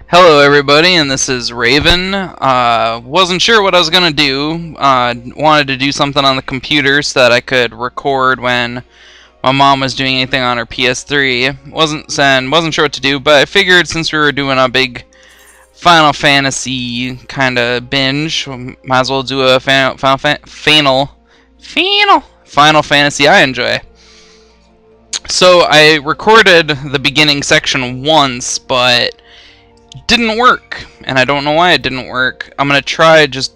Hello everybody, and this is Raven. Wasn't sure what I was gonna do. Wanted to do something on the computer so that I could record when my mom was doing anything on her PS3. Wasn't sure what to do, but I figured since we were doing a big Final Fantasy kind of binge, might as well do a Final Fantasy I enjoy. So I recorded the beginning section once, but didn't work, and I don't know why it didn't work. I'm gonna try just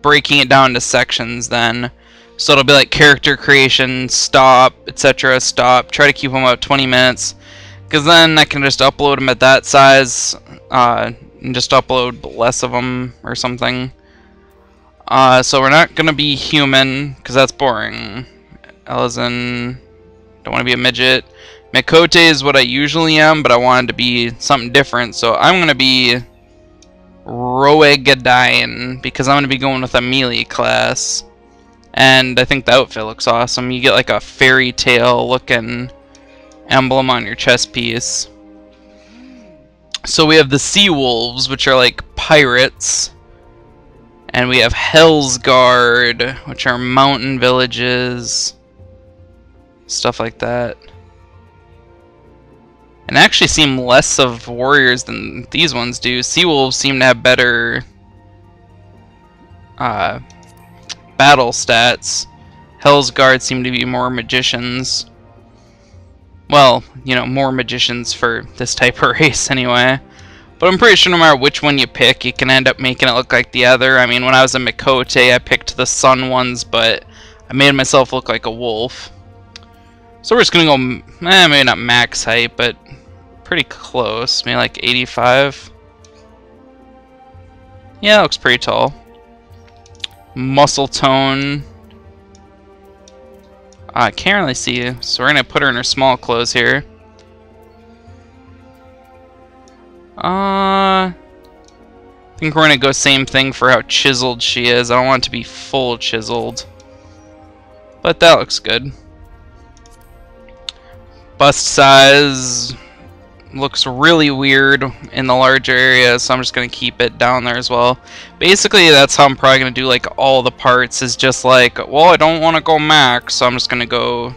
breaking it down into sections then, so it'll be like character creation, stop, etc. Stop. Try to keep them about 20 minutes, because then I can just upload them at that size, and just upload less of them or something. So we're not gonna be human, because that's boring. Elezen, don't want to be a midget. Mikote is what I usually am, but I wanted to be something different, so I'm going to be Roegadine, because I'm going to be going with a melee class. And I think the outfit looks awesome. You get like a fairy tale looking emblem on your chest piece. So we have the Sea Wolves, which are like pirates. And we have Hell's Guard, which are mountain villages. Stuff like that. And actually seem less of warriors than these ones do. Sea Wolves seem to have better battle stats. Hell's Guard seem to be more magicians. Well, you know, more magicians for this type of race anyway. But I'm pretty sure no matter which one you pick, you can end up making it look like the other. I mean, when I was a Mikote, I picked the sun ones, but I made myself look like a wolf. So we're just gonna go, maybe not max height, but pretty close. Maybe like 85. Yeah, looks pretty tall. Muscle tone. I can't really see you, so we're gonna put her in her small clothes here. I think we're gonna go same thing for how chiseled she is. I don't want it to be full chiseled, but that looks good. Bust size looks really weird in the larger area, so I'm just going to keep it down there as well. Basically, that's how I'm probably going to do like all the parts, is just like, well, I don't want to go max, so I'm just going to go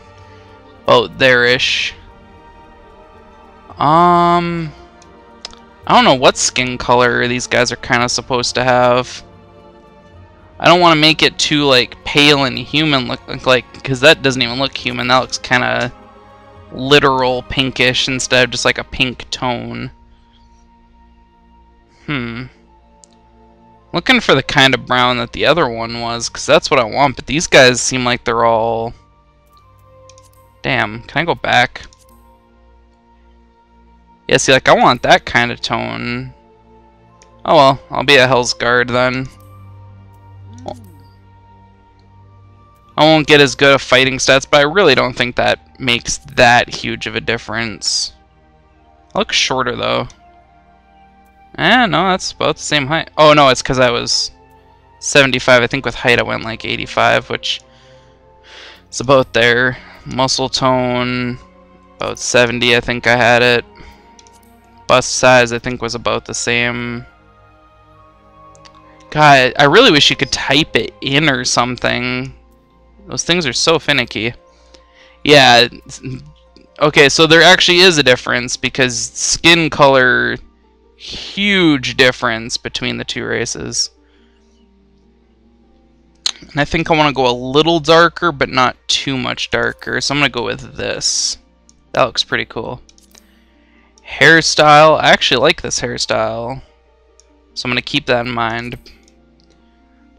about there-ish. I don't know what skin color these guys are kind of supposed to have. I don't want to make it too like pale and human look like, because that doesn't even look human. That looks kind of literal pinkish instead of just like a pink tone. Looking for the kind of brown that the other one was, because that's what I want, but these guys seem like they're all... Damn, can I go back? Yeah, see, like, I want that kind of tone. Oh well, I'll be a Hell's Guard then. I won't get as good of fighting stats, but I really don't think that makes that huge of a difference. I look shorter, though. No, that's about the same height. Oh, no, it's because I was 75. I think with height I went like 85, which is about there. Muscle tone, about 70, I think I had it. Bust size, I think, was about the same. God, I really wish you could type it in or something. Those things are so finicky. Yeah, okay, so there actually is a difference, because skin color, huge difference between the two races. And I think I want to go a little darker, but not too much darker, so I'm going to go with this. That looks pretty cool. Hairstyle, I actually like this hairstyle, so I'm going to keep that in mind.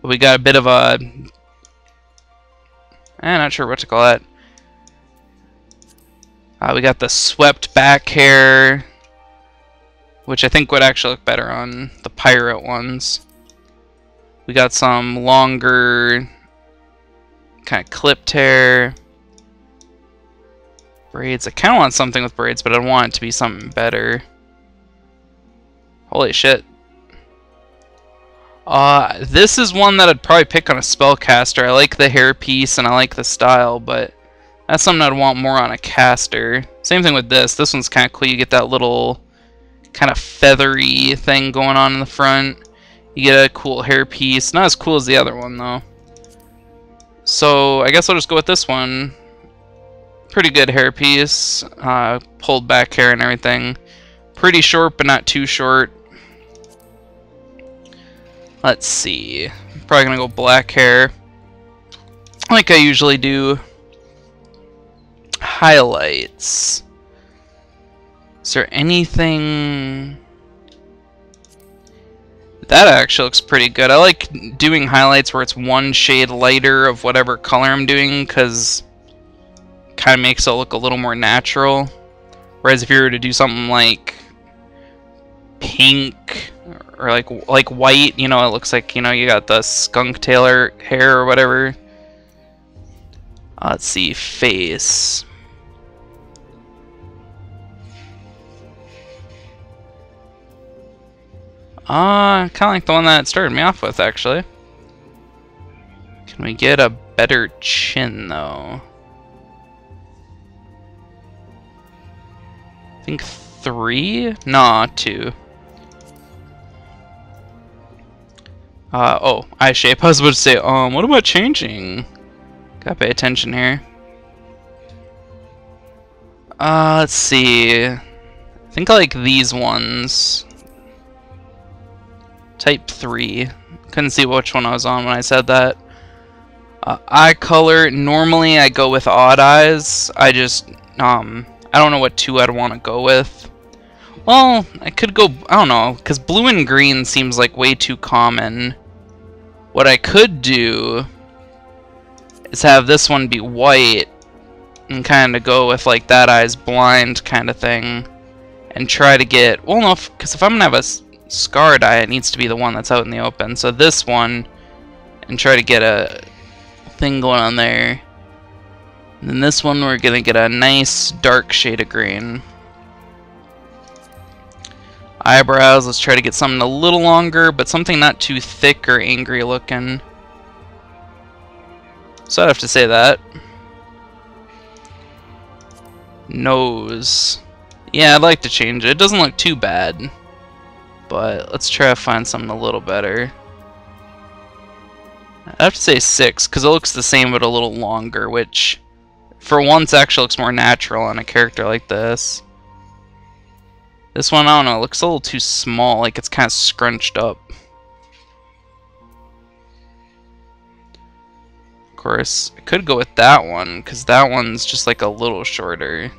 But we got a bit of a... not sure what to call that. We got the swept back hair, which I think would actually look better on the pirate ones. We got some longer kind of clipped hair. Braids. I kind of want something with braids, but I want it to be something better. Holy shit. This is one that I'd probably pick on a spellcaster. I like the hairpiece and I like the style, but that's something I'd want more on a caster. Same thing with this. This one's kind of cool. You get that little kind of feathery thing going on in the front. You get a cool hairpiece. Not as cool as the other one, though. So, I guess I'll just go with this one. Pretty good hairpiece. Pulled back hair and everything. Pretty short, but not too short. Let's see. Probably gonna go black hair, like I usually do. Highlights. Is there anything... That actually looks pretty good. I like doing highlights where it's one shade lighter of whatever color I'm doing, because it kind of makes it look a little more natural. Whereas if you were to do something like pink or like white, you know, it looks like, you know, you got the skunk tailor hair or whatever. Let's see, face. Kind of like the one that started me off with, actually. Can we get a better chin, though? I think 3? Nah, 2. Oh, eye shape. I was about to say, what about changing? Gotta pay attention here. Let's see. I think I like these ones. Type 3. Couldn't see which one I was on when I said that. Eye color, normally I go with odd eyes. I just, I don't know what 2 I'd want to go with. Well, I could go, I don't know, because blue and green seems like way too common. What I could do is have this one be white and kind of go with like that eye's blind kind of thing. And try to get, well, no, because if I'm going to have a scarred eye, it needs to be the one that's out in the open. So this one, and try to get a thing going on there. And then this one, we're going to get a nice dark shade of green. Eyebrows, let's try to get something a little longer, but something not too thick or angry looking. So I'd have to say that. Nose. Yeah, I'd like to change it. It doesn't look too bad. But let's try to find something a little better. I have to say 6, because it looks the same but a little longer, which for once actually looks more natural on a character like this. This one, I don't know, it looks a little too small, like it's kind of scrunched up. Of course, I could go with that one, because that one's just like a little shorter.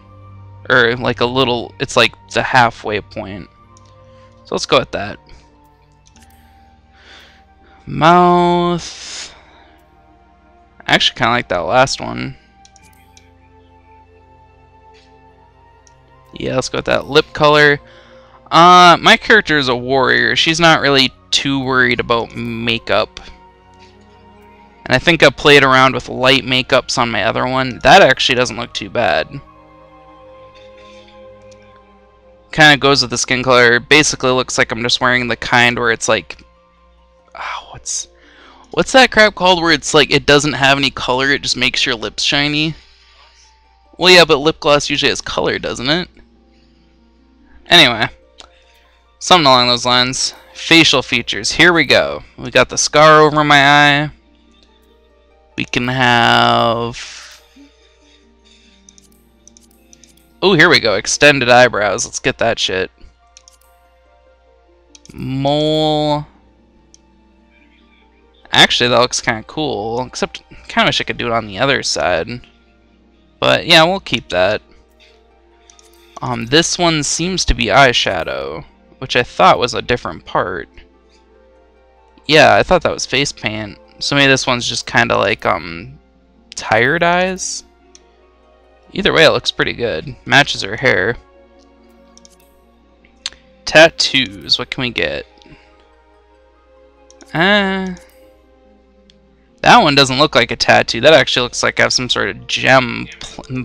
Or like a little, it's like the halfway point. So let's go with that. Mouth. I actually kind of like that last one. Yeah, let's go with that. Lip color. My character is a warrior. She's not really too worried about makeup. And I think I played around with light makeups on my other one. That actually doesn't look too bad. Kind of goes with the skin color. Basically looks like I'm just wearing the kind where it's like... what's that crap called where it's like it doesn't have any color, it just makes your lips shiny? Well, yeah, but lip gloss usually has color, doesn't it? Anyway, something along those lines. Facial features. Here we go. We got the scar over my eye. We can have... Oh, here we go. Extended eyebrows. Let's get that shit. Mole. Actually, that looks kind of cool. Except, I kind of wish I could do it on the other side. But, yeah, we'll keep that. This one seems to be eyeshadow, which I thought was a different part. Yeah, I thought that was face paint. So maybe this one's just kind of like, tired eyes? Either way, it looks pretty good. Matches her hair. Tattoos, what can we get? That one doesn't look like a tattoo. That actually looks like I have some sort of gem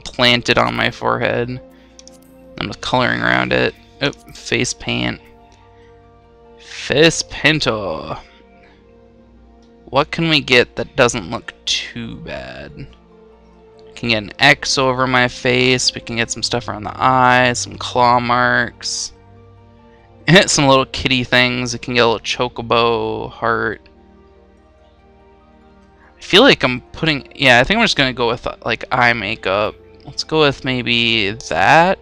planted on my forehead. I'm just coloring around it. Oh, face paint. Face pinto. What can we get that doesn't look too bad? We can get an X over my face. We can get some stuff around the eyes, some claw marks. hit some little kitty things. It can get a little chocobo, heart. I feel like I'm putting... Yeah, I think I'm just going to go with, like, eye makeup. Let's go with maybe that.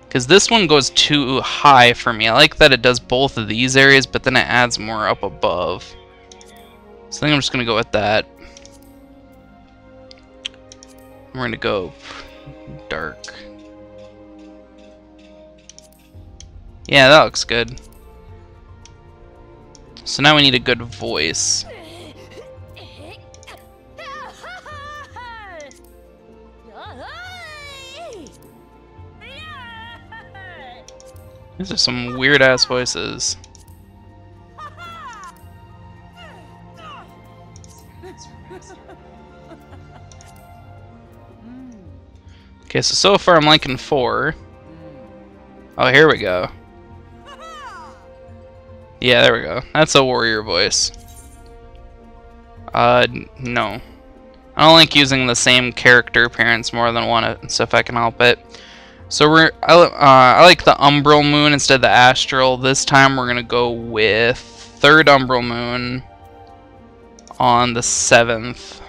Because this one goes too high for me. I like that it does both of these areas, but then it adds more up above. So I think I'm just going to go with that. We're going to go dark. Yeah, that looks good. So now we need a good voice. These are some weird ass voices. Okay, so far I'm liking 4. Oh, here we go. Yeah, there we go. That's a warrior voice. No. I don't like using the same character appearance more than one, so if I can help it. So I like the umbral moon instead of the astral. This time we're gonna go with 3rd umbral moon on the 7th.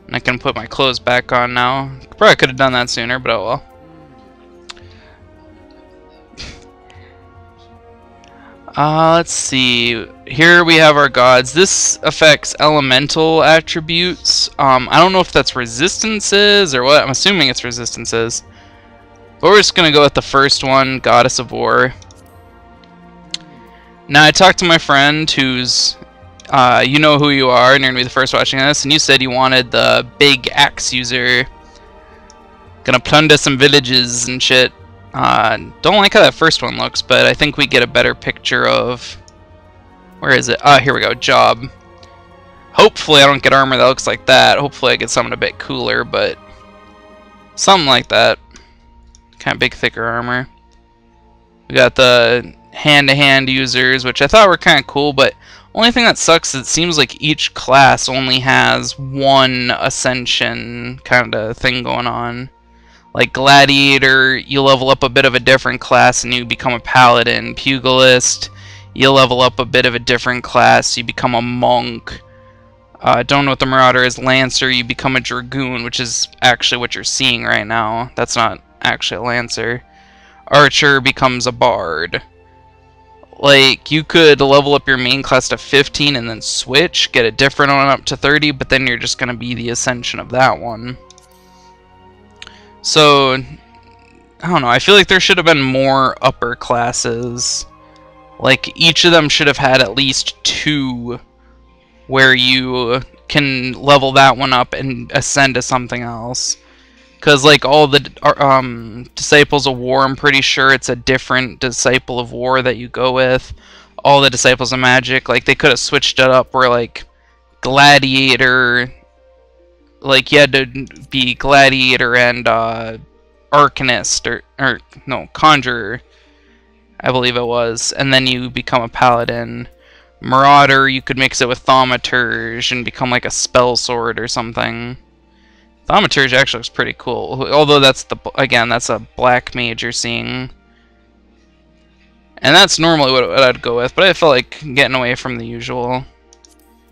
And I can put my clothes back on now. Probably could have done that sooner, but oh well. Let's see. Here we have our gods. This affects elemental attributes. I don't know if that's resistances or what. I'm assuming it's resistances. But we're just going to go with the first one, Goddess of War. Now, I talked to my friend who's, you know who you are, and you're going to be the first watching this, and you said you wanted the big axe user. Gonna plunder some villages and shit. Don't like how that first one looks, but I think we get a better picture of... Where is it? Ah, here we go. Job. Hopefully I don't get armor that looks like that. Hopefully I get something a bit cooler, but... something like that. Kind of big, thicker armor. We got the hand-to-hand users, which I thought were kind of cool, but... only thing that sucks is it seems like each class only has one ascension kind of thing going on. Like Gladiator, you level up a bit of a different class and you become a Paladin. Pugilist, you level up a bit of a different class, you become a Monk. Don't know what the Marauder is. Lancer, you become a Dragoon, which is actually what you're seeing right now. That's not actually a Lancer. Archer becomes a Bard. Like, you could level up your main class to 15 and then switch, get a different one up to 30, but then you're just going to be the Ascension of that one. So, I don't know, I feel like there should have been more upper classes. Like, each of them should have had at least 2 where you can level that one up and ascend to something else. Because, like, all the Disciples of War, I'm pretty sure it's a different Disciple of War that you go with. All the Disciples of Magic, like, they could have switched it up where, like, Gladiator... like, you had to be Gladiator and Arcanist, or no, Conjurer, I believe it was. And then you become a Paladin. Marauder, you could mix it with Thaumaturge and become like a spell sword or something. Thaumaturge actually looks pretty cool. Although that's again, that's a black mage you're seeing. And that's normally what I'd go with, but I felt like getting away from the usual.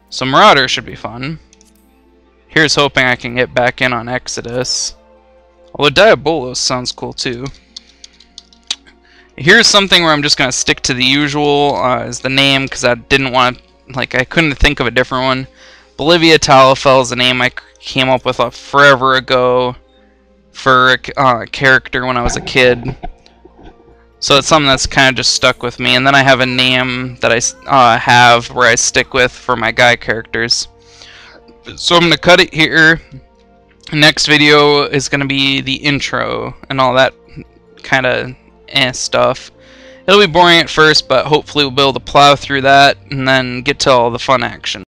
So Marauder should be fun. Here's hoping I can get back in on Exodus. Although Diabolos sounds cool too. Here's something where I'm just going to stick to the usual as the name, because I didn't want to, like, I couldn't think of a different one. Bolivia Talafel is a name I came up with forever ago for a character when I was a kid. So it's something that's kind of just stuck with me. And then I have a name that I have where I stick with for my guy characters. So I'm going to cut it here. Next video is going to be the intro and all that kind of stuff. It'll be boring at first, but hopefully we'll be able to plow through that and then get to all the fun action.